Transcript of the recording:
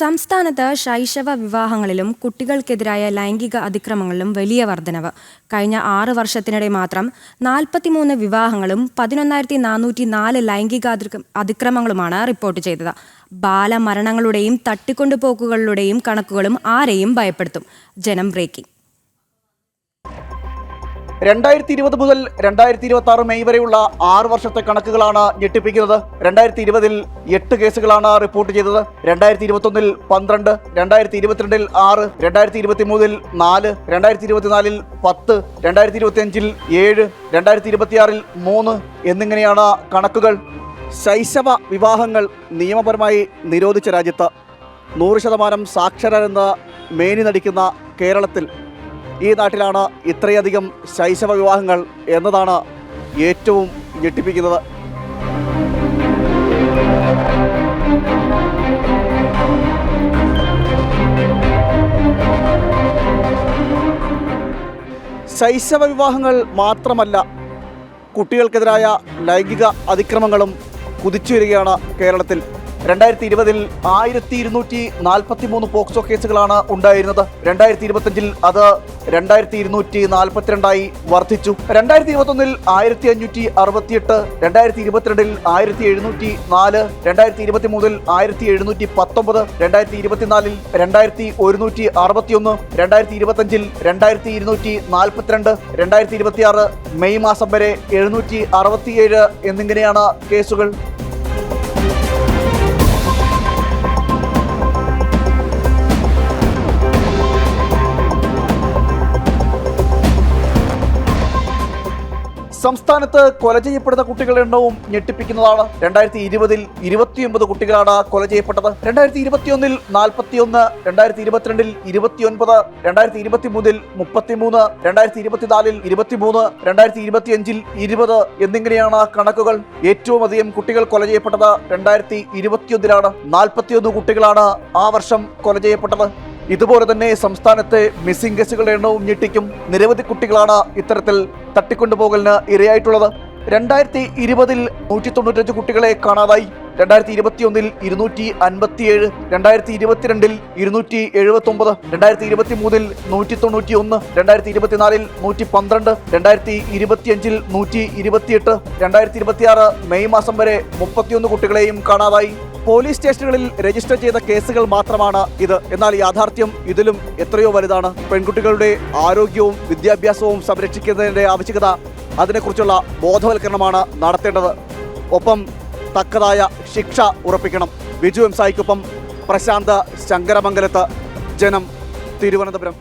സംസ്ഥാനത്ത് ശൈശവ വിവാഹങ്ങളിലും കുട്ടികൾക്കെതിരായ ലൈംഗിക അതിക്രമങ്ങളിലും വലിയ വർധനവ്. കഴിഞ്ഞ 6 വർഷത്തിനിടെ മാത്രം 43 വിവാഹങ്ങളും 11,404 ലൈംഗിക അതിക്രമങ്ങളുമാണ് റിപ്പോർട്ട് ചെയ്തത്. ബാലമരണങ്ങളുടെയും തട്ടിക്കൊണ്ടുപോക്കുകളുടെയും കണക്കുകളും ആരെയും ഭയപ്പെടുത്തും. ജനം ബ്രേക്കിംഗ്. 2020 മുതൽ 2026 മെയ് വരെയുള്ള 6 വർഷത്തെ കണക്കുകളാണ് ഞെട്ടിപ്പിക്കുന്നത്. 2020 8 കേസുകളാണ് റിപ്പോർട്ട് ചെയ്തത്. 2021 12, 2022 6, 2023 4, 2024 10, 2025 7, 2026 3 എന്നിങ്ങനെയാണ് കണക്കുകൾ. ശൈശവ വിവാഹങ്ങൾ നിയമപരമായി നിരോധിച്ച രാജ്യത്ത് 100% സാക്ഷരരെന്ന് മേനി നടിക്കുന്ന കേരളത്തിൽ ഈ നാട്ടിലാണ് ഇത്രയധികം ശൈശവ വിവാഹങ്ങൾ എന്നതാണ് ഏറ്റവും ഞെട്ടിപ്പിക്കുന്നത്. ശൈശവ വിവാഹങ്ങൾ മാത്രമല്ല, കുട്ടികൾക്കെതിരായ ലൈംഗിക അതിക്രമങ്ങളും കുതിച്ചുവരികയാണ് കേരളത്തിൽ. 2020 1243 പോക്സോ കേസുകളാണ് ഉണ്ടായിരുന്നത്. 2025 അത് 2242 വർദ്ധിച്ചു. 2021 1568, 2022 1704, 2023 1719, 2024 2161, 2025 2242, 2026 മെയ് മാസം വരെ 767 എന്നിങ്ങനെയാണ് കേസുകൾ. സംസ്ഥാനത്ത് കൊല ചെയ്യപ്പെടുന്ന കുട്ടികളുടെ എണ്ണവും ഞെട്ടിപ്പിക്കുന്നതാണ്. 2020 29 കുട്ടികളാണ് കൊല ചെയ്യപ്പെട്ടത്. 2021 41, 2022 29, 2023 33, 2024 23, 2025 20 എന്നിങ്ങനെയാണ് കണക്കുകൾ. ഏറ്റവും അധികം കുട്ടികൾ കൊല ചെയ്യപ്പെട്ടത് 2021 41 കുട്ടികളാണ് ആ വർഷം കൊല ചെയ്യപ്പെട്ടത്. ഇതുപോലെ തന്നെ സംസ്ഥാനത്തെ മിസ്സിംഗ് കേസുകളുടെ എണ്ണവും ഞെട്ടിക്കും. നിരവധി കുട്ടികളാണ് ഇത്തരത്തിൽ തട്ടിക്കൊണ്ടുപോകലിന് ഇരയായിട്ടുള്ളത്. 2020 195 കുട്ടികളെ കാണാതായി. 2021 257, 2022 279, 2023 191, 2024 112, 2025 128, 2026 മെയ് മാസം വരെ 31 കുട്ടികളെയും കാണാതായി. പോലീസ് സ്റ്റേഷനുകളിൽ രജിസ്റ്റർ ചെയ്ത കേസുകൾ മാത്രമാണ് ഇത്. എന്നാൽ യാഥാർത്ഥ്യം ഇതിലും എത്രയോ വലുതാണ്. പെൺകുട്ടികളുടെ ആരോഗ്യവും വിദ്യാഭ്യാസവും സംരക്ഷിക്കുന്നതിൻ്റെ ആവശ്യകത, അതിനെക്കുറിച്ചുള്ള ബോധവൽക്കരണമാണ് നടത്തേണ്ടത്. ഒപ്പം തക്കതായ ശിക്ഷ ഉറപ്പിക്കണം. ബിജു എം സായിക്കൊപ്പം പ്രശാന്ത് ശങ്കരമംഗലത്ത്, ജനം, തിരുവനന്തപുരം.